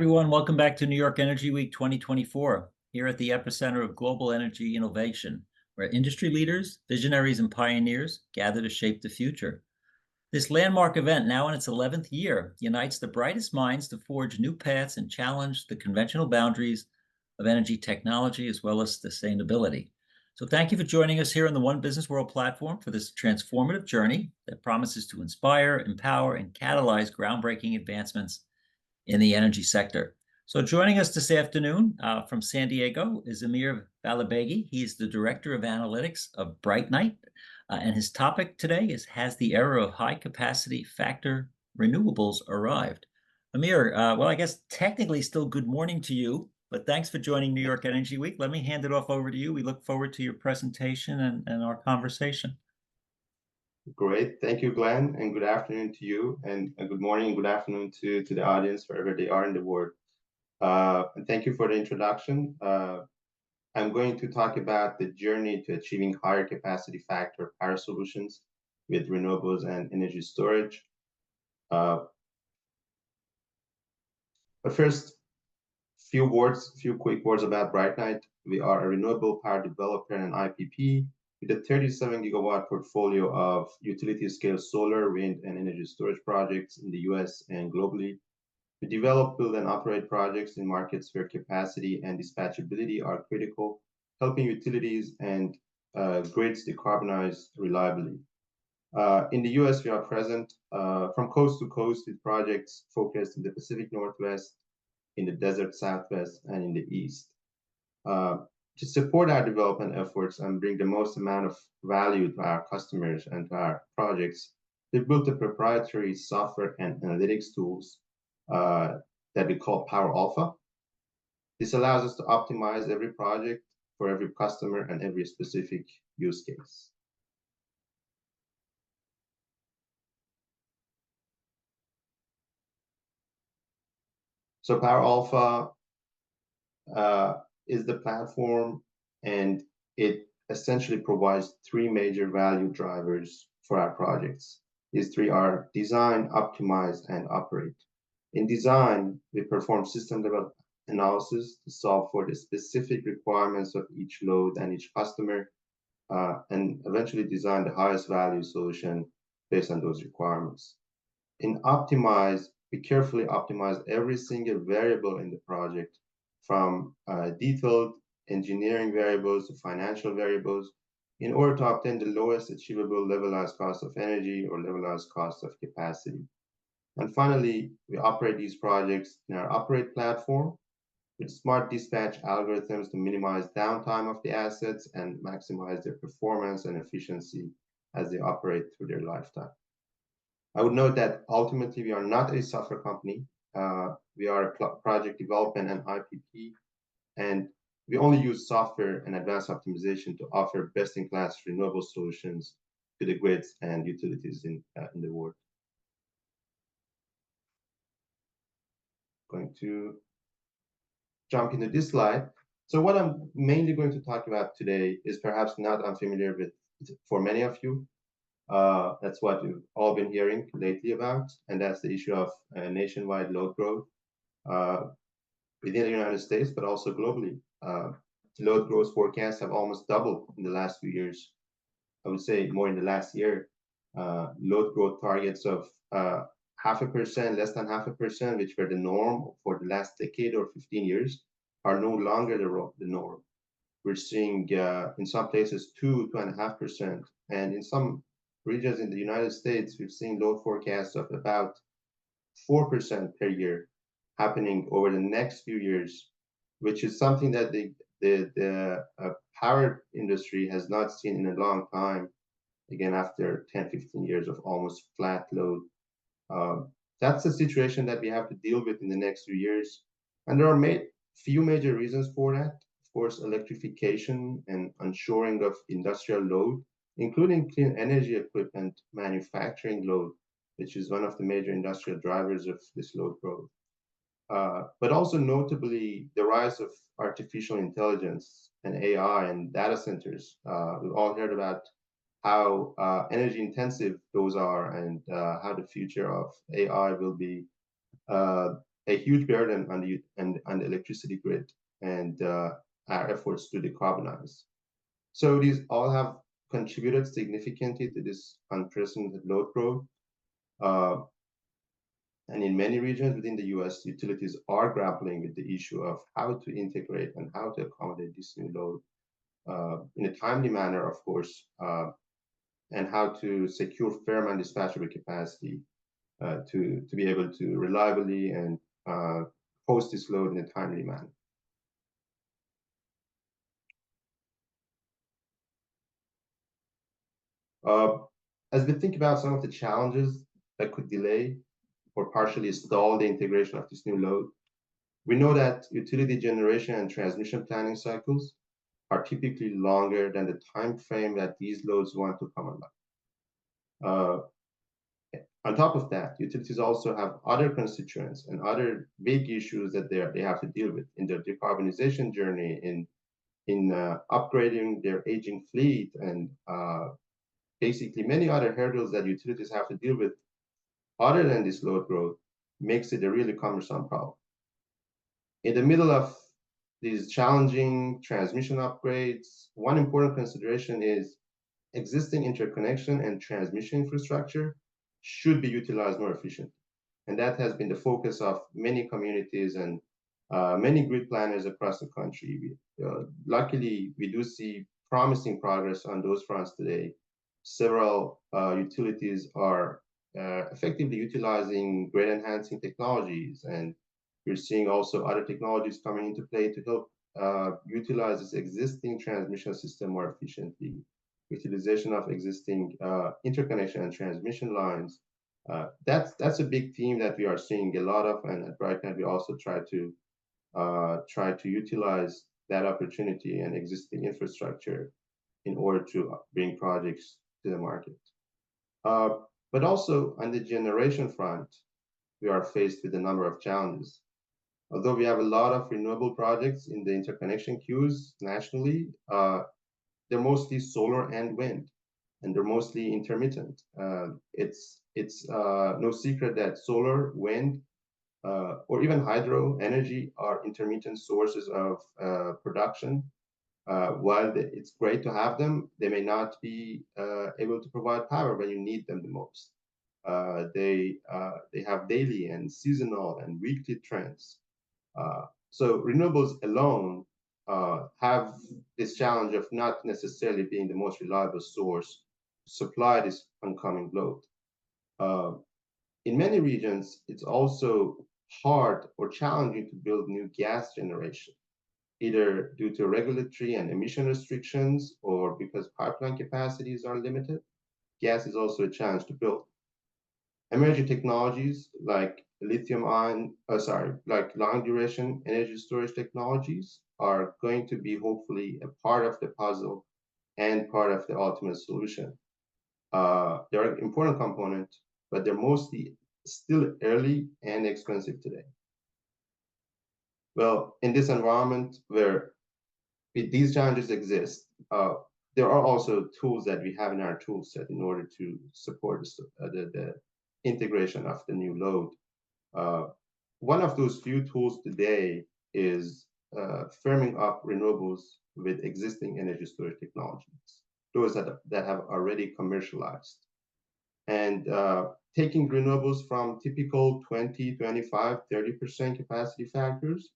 everyone. Welcome back to New York Energy Week 2024, here at the epicenter of global energy innovation, where industry leaders, visionaries, and pioneers gather to shape the future. This landmark event, now in its 11th year, unites the brightest minds to forge new paths and challenge the conventional boundaries of energy technology as well as sustainability. So thank you for joining us here on the One Business World platform for this transformative journey that promises to inspire, empower, and catalyze groundbreaking advancements in the energy sector. So joining us this afternoon from San Diego is Amir Valibeygi. He's the Director of Analytics of BrightNight. And his topic today is, has the era of high capacity factor renewables arrived? Amir, well, I guess technically still good morning to you, but thanks for joining New York Energy Week. Let me hand it off over to you. We look forward to your presentation and our conversation. Great. Thank you, Glenn, and good afternoon to you, and good morning and good afternoon to the audience, wherever they are in the world. And thank you for the introduction. I'm going to talk about the journey to achieving higher capacity factor power solutions with renewables and energy storage. But first, few quick words about BrightNight. We are a renewable power developer and IPP with a 37 gigawatt portfolio of utility scale solar, wind, and energy storage projects in the US and globally. We develop, build, and operate projects in markets where capacity and dispatchability are critical, helping utilities and grids decarbonize reliably. In the US, we are present from coast to coast with projects focused in the Pacific Northwest, in the desert Southwest, and in the East. To support our development efforts and bring the most amount of value to our customers and to our projects, we built a proprietary software and analytics tools that we call Power Alpha. This allows us to optimize every project for every customer and every specific use case. So Power Alpha is the platform, and it essentially provides three major value drivers for our projects. These three are design, optimize, and operate. In design, we perform system-level analysis to solve for the specific requirements of each load and each customer, and eventually design the highest value solution based on those requirements. In optimize, we carefully optimize every single variable in the project, from detailed engineering variables to financial variables, in order to obtain the lowest achievable levelized cost of energy or levelized cost of capacity. And finally, we operate these projects in our operate platform with smart dispatch algorithms to minimize downtime of the assets and maximize their performance and efficiency as they operate through their lifetime. I would note that ultimately we are not a software company. We are a project development and IPP, and we only use software and advanced optimization to offer best-in-class renewable solutions to the grids and utilities in the world. Going to jump into this slide. So what I'm mainly going to talk about today is perhaps not unfamiliar with for many of you. That's what you've all been hearing lately about, and that's the issue of nationwide load growth within the United States, but also globally. Load growth forecasts have almost doubled in the last few years. I would say more in the last year. Load growth targets of 0.5%, less than 0.5%, which were the norm for the last decade or 15 years, are no longer the norm. We're seeing in some places 2.5%, and in some regions in the United States, we've seen load forecasts of about 4% per year happening over the next few years, which is something that the power industry has not seen in a long time, again, after 10, 15 years of almost flat load. That's a situation that we have to deal with in the next few years. And there are few major reasons for that. Of course, electrification and onshoring of industrial load, including clean energy equipment manufacturing load, which is one of the major industrial drivers of this load growth. But also notably the rise of artificial intelligence and AI and data centers. We've all heard about how energy intensive those are, and how the future of AI will be a huge burden on the electricity grid and our efforts to decarbonize. So these all have contributed significantly to this unprecedented load growth. Uh, and in many regions within the US, utilities are grappling with the issue of how to integrate and how to accommodate this new load in a timely manner, of course, and how to secure firm and dispatchable capacity to be able to reliably and host this load in a timely manner. As we think about some of the challenges that could delay or partially stall the integration of this new load, we know that utility generation and transmission planning cycles are typically longer than the time frame that these loads want to come online. On top of that, utilities also have other constituents and other big issues that they have to deal with in their decarbonization journey, in upgrading their aging fleet, and basically many other hurdles that utilities have to deal with other than this load growth makes it a really cumbersome problem. In the middle of these challenging transmission upgrades, one important consideration is existing interconnection and transmission infrastructure should be utilized more efficiently. And that has been the focus of many communities and many grid planners across the country. Luckily, we do see promising progress on those fronts today. Several utilities are effectively utilizing grid enhancing technologies, and you're seeing also other technologies coming into play to help utilize this existing transmission system more efficiently. Utilization of existing interconnection and transmission lines. That's a big theme that we are seeing a lot of, and at BrightNet we also try to utilize that opportunity and existing infrastructure in order to bring projects to the market. But also on the generation front, we are faced with a number of challenges. Although we have a lot of renewable projects in the interconnection queues nationally, they're mostly solar and wind, and they're mostly intermittent. It's no secret that solar, wind, or even hydro energy are intermittent sources of production. While it's great to have them, they may not be able to provide power when you need them the most. They have daily and seasonal and weekly trends. So renewables alone have this challenge of not necessarily being the most reliable source to supply this oncoming load. In many regions, it's also hard or challenging to build new gas generation, either due to regulatory and emission restrictions or because pipeline capacities are limited. Gas is also a challenge to build. Emerging technologies like like long duration energy storage technologies are going to be hopefully a part of the puzzle and part of the ultimate solution. They're an important component, but they're mostly still early and expensive today. Well, in this environment where these challenges exist, there are also tools that we have in our tool set in order to support the integration of the new load. One of those few tools today is firming up renewables with existing energy storage technologies, those that have already commercialized. And taking renewables from typical 20, 25, 30% capacity factors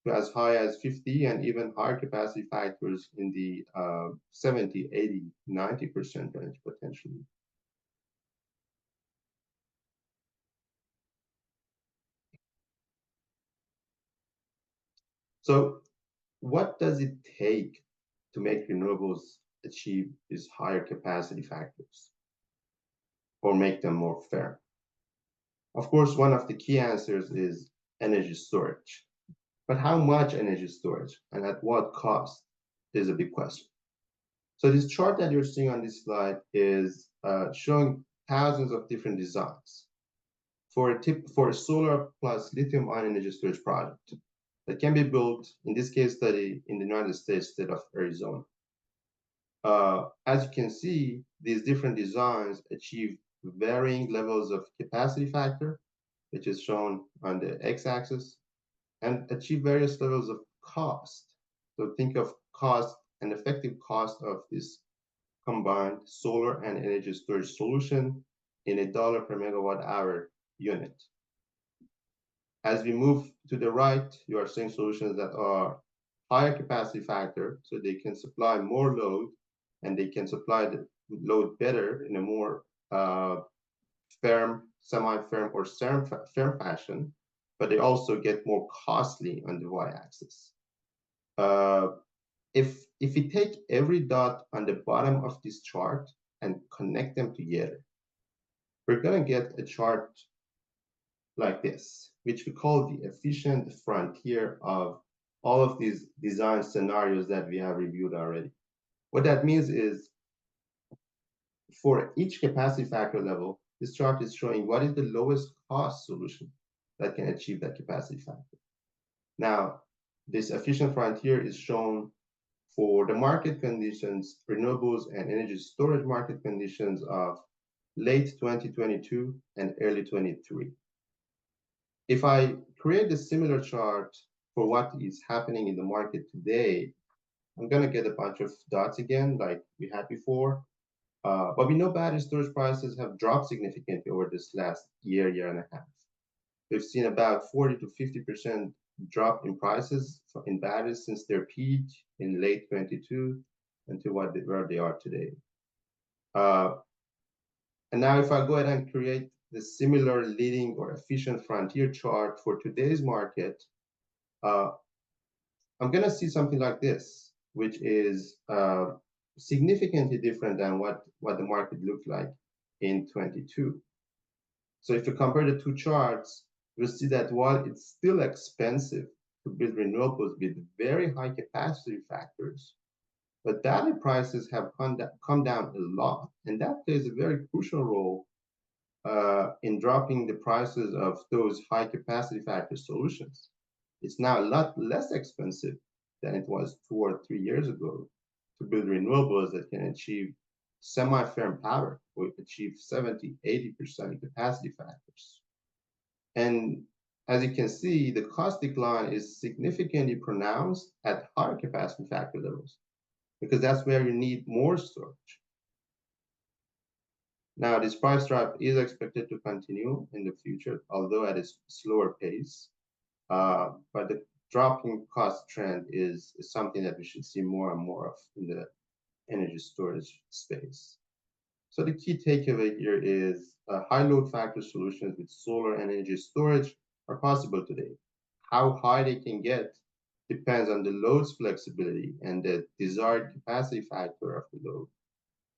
to as high as 50 and even higher capacity factors in the 70, 80, 90% range potentially. So what does it take to make renewables achieve these higher capacity factors or make them more fair? Of course, one of the key answers is energy storage. But how much energy storage and at what cost is a big question. So this chart that you're seeing on this slide is showing thousands of different designs for a solar plus lithium-ion energy storage project that can be built, in this case study, in the United States state of Arizona. As you can see, these different designs achieve varying levels of capacity factor. which is shown on the x-axis, and achieve various levels of cost. So think of cost and effective cost of this combined solar and energy storage solution in $1 per megawatt hour unit. As we move to the right, you are seeing solutions that are higher capacity factor, so they can supply more load and they can supply the load better in a more firm, semi-firm, or firm fashion, but they also get more costly on the y-axis. If we take every dot on the bottom of this chart and connect them together, we're going to get a chart like this, which we call the efficient frontier of all of these design scenarios that we have reviewed already. What that means is for each capacity factor level, this chart is showing what is the lowest cost solution that can achieve that capacity factor. Now, this efficient frontier is shown for the market conditions, renewables and energy storage market conditions of late 2022 and early 23. If I create a similar chart for what is happening in the market today, I'm going to get a bunch of dots again, like we had before. But we know battery storage prices have dropped significantly over this last year, year and a half. We've seen about 40 to 50% drop in prices in batteries since their peak in late 22 until where they are today. And now if I go ahead and create the similar leading or efficient frontier chart for today's market, I'm going to see something like this, which is significantly different than what the market looked like in 22. So if you compare the two charts, you'll see that while it's still expensive to build renewables with very high capacity factors, but battery prices have come down a lot, and that plays a very crucial role in dropping the prices of those high capacity factor solutions. It's now a lot less expensive than it was 2 or 3 years ago to build renewables that can achieve semi-firm power or achieve 70, 80% capacity factors. And as you can see, the cost decline is significantly pronounced at higher capacity factor levels, because that's where you need more storage. Now, this price drop is expected to continue in the future, although at a slower pace. But the dropping cost trend is something that we should see more and more of in the energy storage space. So the key takeaway here is high load factor solutions with solar and energy storage are possible today. How high they can get depends on the load's flexibility and the desired capacity factor of the load.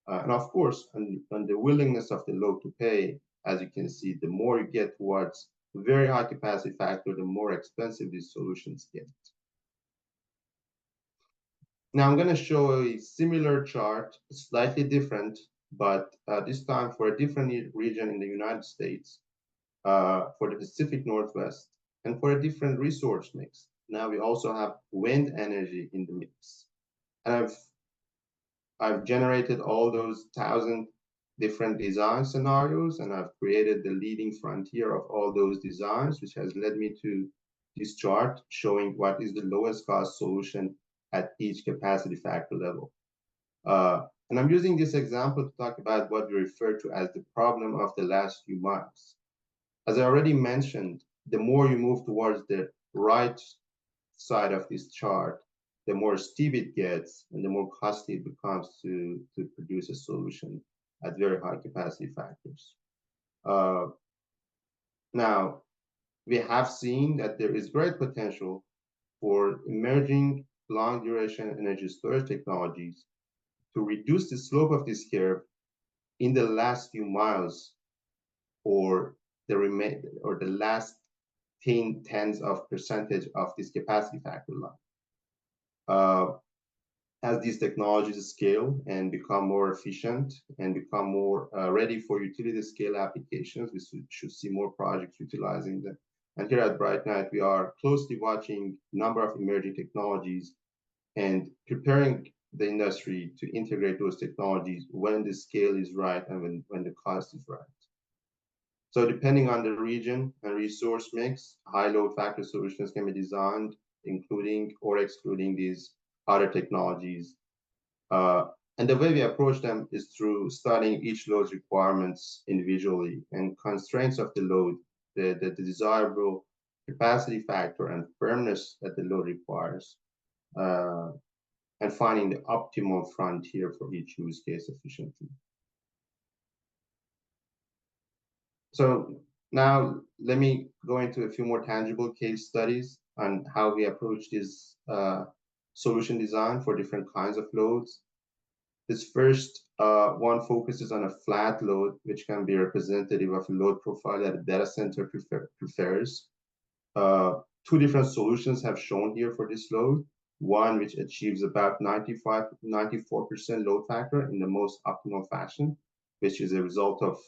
And of course, on the willingness of the load to pay. As you can see, the more you get towards very high capacity factor, the more expensive these solutions get. Now I'm going to show a similar chart, slightly different, but this time for a different region in the United States, for the Pacific Northwest, and for a different resource mix. Now we also have wind energy in the mix. And I've generated all those 1,000 different design scenarios, and I've created the leading frontier of all those designs, which has led me to this chart showing what is the lowest cost solution at each capacity factor level. And I'm using this example to talk about what we refer to as the problem of the last few miles. As I already mentioned, the more you move towards the right side of this chart, the more steep it gets and the more costly it becomes to produce a solution at very high capacity factors. Now, we have seen that there is great potential for emerging long duration energy storage technologies to reduce the slope of this curve in the last few miles or the last tens of percentage of this capacity factor line. As these technologies scale and become more efficient and become more ready for utility scale applications, we should see more projects utilizing them. And here at Bright Night, we are closely watching a number of emerging technologies and preparing the industry to integrate those technologies when the scale is right and when the cost is right. So depending on the region and resource mix, high load factor solutions can be designed, including or excluding these other technologies. And the way we approach them is through studying each load's requirements individually and constraints of the load, the desirable capacity factor and firmness that the load requires, uh, and finding the optimal frontier for each use case efficiently. So now let me go into a few more tangible case studies on how we approach this solution design for different kinds of loads. This first one focuses on a flat load, which can be representative of a load profile that a data center prefers. Two different solutions have shown here for this load. One which achieves about 94% load factor in the most optimal fashion, which is a result of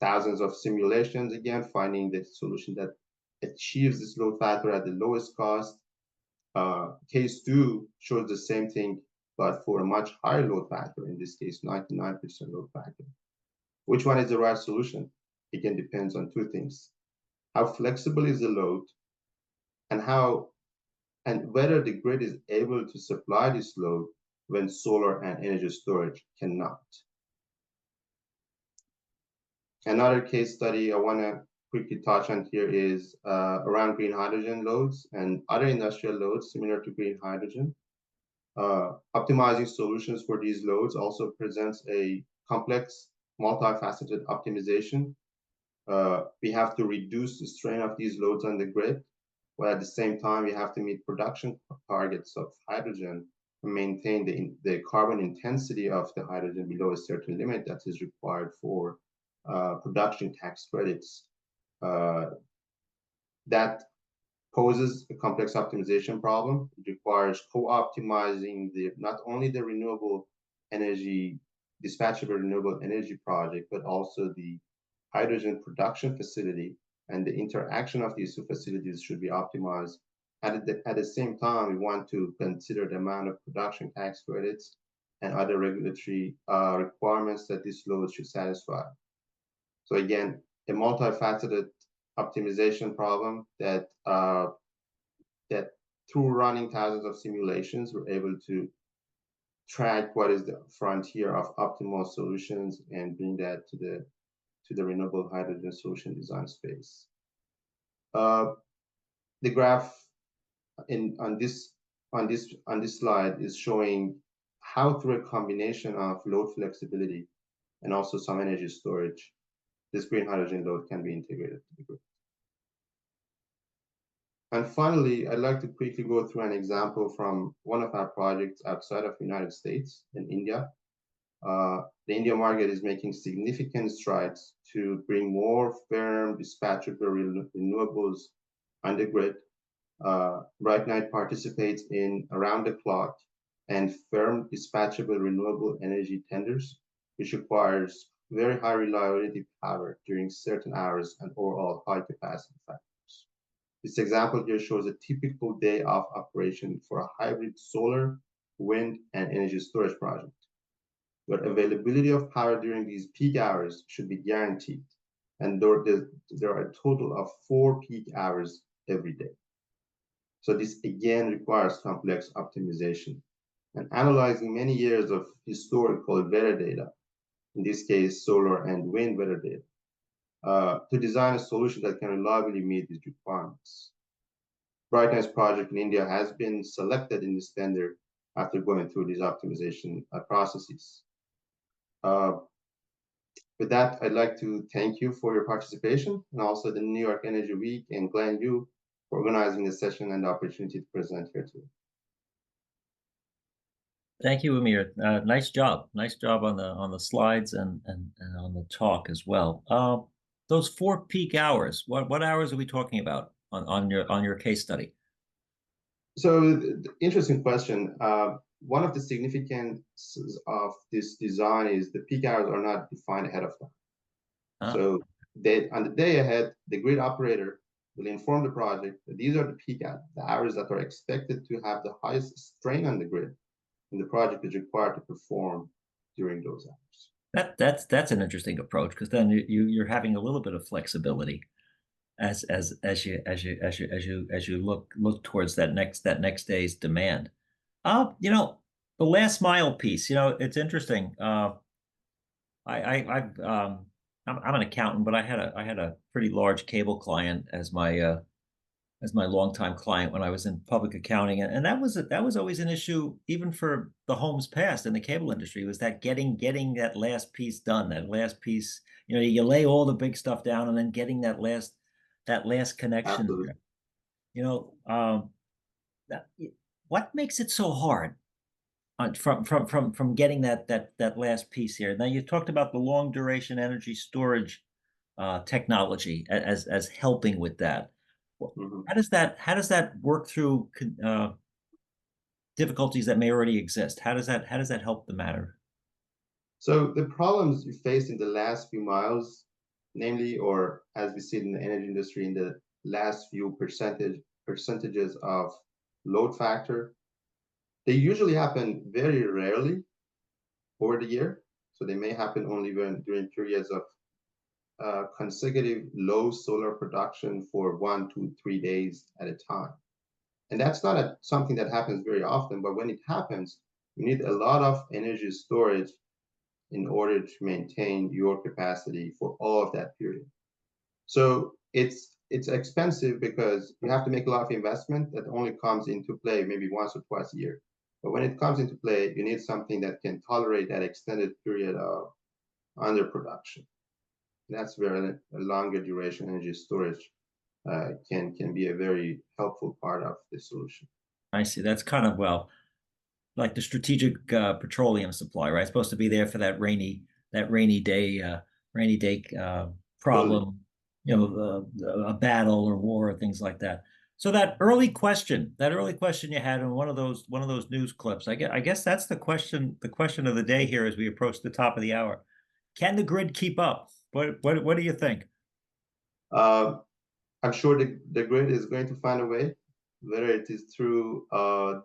thousands of simulations, again, finding the solution that achieves this load factor at the lowest cost. Case two shows the same thing, but for a much higher load factor, in this case, 99% load factor. Which one is the right solution? Again, depends on two things. How flexible is the load, and whether the grid is able to supply this load when solar and energy storage cannot. Another case study I want to quickly touch on here is around green hydrogen loads and other industrial loads similar to green hydrogen. Optimizing solutions for these loads also presents a complex, multifaceted optimization. We have to reduce the strain of these loads on the grid, while at the same time we have to meet production targets of hydrogen and maintain the carbon intensity of the hydrogen below a certain limit that is required for production tax credits. That poses a complex optimization problem. It requires co-optimizing not only the renewable energy, dispatchable renewable energy project, but also the hydrogen production facility, and the interaction of these two facilities should be optimized. At the same time, we want to consider the amount of production tax credits and other regulatory requirements that this load should satisfy. So again, a multifaceted optimization problem that through running thousands of simulations, we're able to track what is the frontier of optimal solutions and bring that to the renewable hydrogen solution design space. The graph on this slide is showing how through a combination of load flexibility and also some energy storage, this green hydrogen load can be integrated to the grid. And finally, I'd like to quickly go through an example from one of our projects outside of the United States in India. The India market is making significant strides to bring more firm, dispatchable renewables on the grid. Right now, it participates in around-the-clock and firm dispatchable renewable energy tenders, which requires very high reliability power during certain hours and overall high capacity factors. This example here shows a typical day of operation for a hybrid solar, wind, and energy storage project, where availability of power during these peak hours should be guaranteed, and there are a total of 4 peak hours every day. So this again requires complex optimization and analyzing many years of historical weather data, in this case, solar and wind weather data, to design a solution that can reliably meet these requirements. Brightness project in India has been selected in this tender after going through these optimization processes. With that, I'd like to thank you for your participation, and also the New York Energy Week and Glenn Yu for organizing this session and the opportunity to present here today. Thank you, Amir. Nice job. Nice job on the slides and on the talk as well. Those 4 peak hours, what hours are we talking about on your case study? So interesting question. One of the significances of this design is the peak hours are not defined ahead of time. So on the day ahead, the grid operator will inform the project that these are the peak hours, the hours that are expected to have the highest strain on the grid, and the project is required to perform during those hours. That's an interesting approach because then you're having a little bit of flexibility as you look towards that next day's demand. The last mile piece, it's interesting. I'm an accountant, but I had a pretty large cable client as my longtime client when I was in public accounting, and that was always an issue even for the homes passed in the cable industry, was that getting that last piece done, that last piece. You lay all the big stuff down, and then getting that last connection Absolutely. there. You know, that, what makes it so hard from getting that last piece here? Now you talked about the long duration energy storage technology as helping with that. Mhm. How does that work through difficulties that may already exist? How does that help the matter? So the problems you face in the last few miles, namely, or as we see it in the energy industry, in the last few percentages of load factor, they usually happen very rarely over the year. So they may happen only during periods of consecutive low solar production for 1, 2, 3 days at a time. And that's not something that happens very often, but when it happens, you need a lot of energy storage in order to maintain your capacity for all of that period. So it's expensive because you have to make a lot of investment that only comes into play maybe once or twice a year. But when it comes into play, you need something that can tolerate that extended period of underproduction. That's where a longer duration energy storage can be a very helpful part of the solution. I see. That's kind of, well, like the strategic petroleum supply, right? It's supposed to be there for that rainy day Absolutely. problem, a battle or war or things like that. So that early question you had in one of those news clips, I guess that's the question of the day here as we approach the top of the hour. Can the grid keep up? What do you think? Uh, I'm sure the grid is going to find a way, whether it is through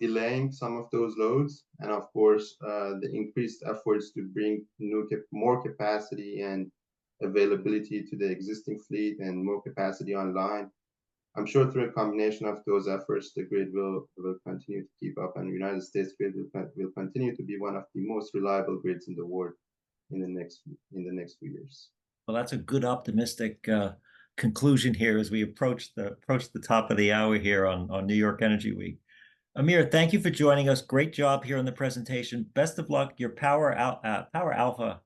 delaying some of those loads, and of course, the increased efforts to bring more capacity and availability to the existing fleet and more capacity online. I'm sure through a combination of those efforts, the grid will continue to keep up, and the United States grid will continue to be one of the most reliable grids in the world in the next few years. Well, that's a good optimistic conclusion here as we approach the top of the hour here on New York Energy Week. Amir, thank you for joining us. Great job here on the presentation. Best of luck. Your Power Alpha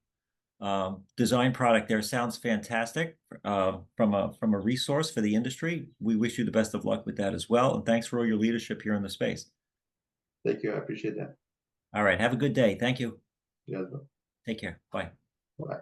design product there sounds fantastic from a resource for the industry. We wish you the best of luck with that as well. And thanks for all your leadership here in the space. Thank you. I appreciate that. All right. Have a good day. Thank you. You as well. Take care. Bye. Bye.